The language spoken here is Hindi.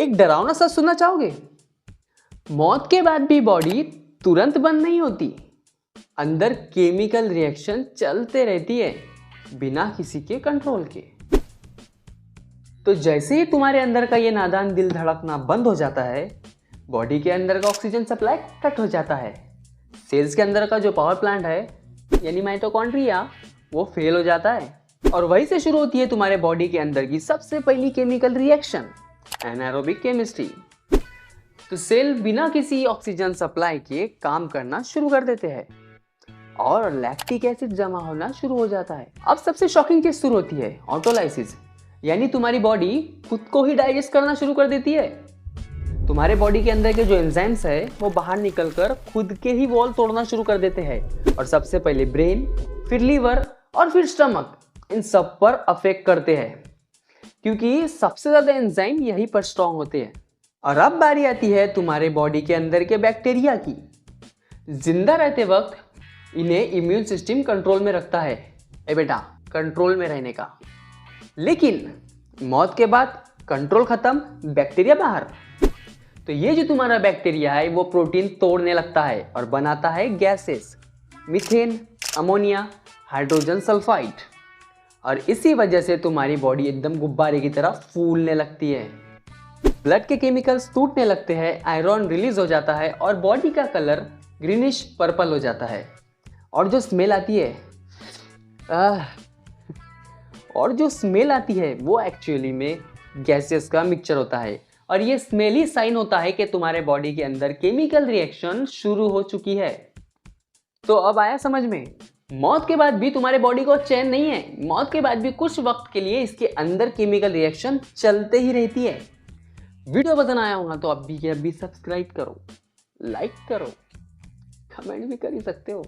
एक डरावना सच सुनना चाहोगे? मौत के बाद भी बॉडी तुरंत बंद नहीं होती। अंदर केमिकल रिएक्शन चलते रहती है बिना किसी के कंट्रोल के। तो जैसे ही तुम्हारे अंदर का ये नादान दिल धड़कना बंद हो जाता है, बॉडी के अंदर का ऑक्सीजन सप्लाई कट हो जाता है। सेल्स के अंदर का जो पावर प्लांट है यानी माइटोकॉन्ड्रिया वो फेल हो जाता है और वहीं से शुरू होती है तुम्हारे बॉडी के अंदर की सबसे पहली केमिकल रिएक्शन, एनारोबिक केमिस्ट्री। तो सेल बिना किसी ऑक्सीजन सप्लाई के काम करना शुरू कर देते हैं और लैक्टिक एसिड जमा होना शुरू हो जाता है। अब सबसे शॉकिंग चीज शुरू होती है, ऑटोलाइसिस, यानी तुम्हारी बॉडी खुद को ही डाइजेस्ट करना शुरू कर देती है। तुम्हारे बॉडी के अंदर के जो एंजाइम्स है वो बाहर निकलकर खुद के ही वॉल तोड़ना शुरू कर देते हैं और सबसे पहले ब्रेन, फिर लीवर और फिर स्टमक, इन सब पर अफेक्ट करते हैं क्योंकि सबसे ज्यादा एंजाइम यहीं पर स्ट्रांग होते हैं। और अब बारी आती है तुम्हारे बॉडी के अंदर के बैक्टीरिया की। जिंदा रहते वक्त इन्हें इम्यून सिस्टम कंट्रोल में रखता है, ए बेटा कंट्रोल में रहने का। लेकिन मौत के बाद कंट्रोल खत्म, बैक्टीरिया बाहर। तो ये जो तुम्हारा बैक्टीरिया है वो प्रोटीन तोड़ने लगता है और बनाता है gases, methane, ammonia, hydrogen sulphide. और इसी वजह से तुम्हारी बॉडी एकदम गुब्बारे की तरह फूलने लगती है। ब्लड के केमिकल्स टूटने लगते हैं, आयरन रिलीज हो जाता है और बॉडी का कलर ग्रीनिश पर्पल हो जाता है। और जो स्मेल आती है वो एक्चुअली में गैसेस का मिक्सचर होता है और ये स्मेल ही साइन होता है कि तुम्हारे बॉडी के अंदर केमिकल रिएक्शन शुरू हो चुकी है। तो अब आया समझ में? मौत के बाद भी तुम्हारे बॉडी को चैन नहीं है। मौत के बाद भी कुछ वक्त के लिए इसके अंदर केमिकल रिएक्शन चलते ही रहती है। वीडियो पसंद आया होगा तो अभी के अभी सब्सक्राइब करो, लाइक करो, कमेंट भी कर ही सकते हो।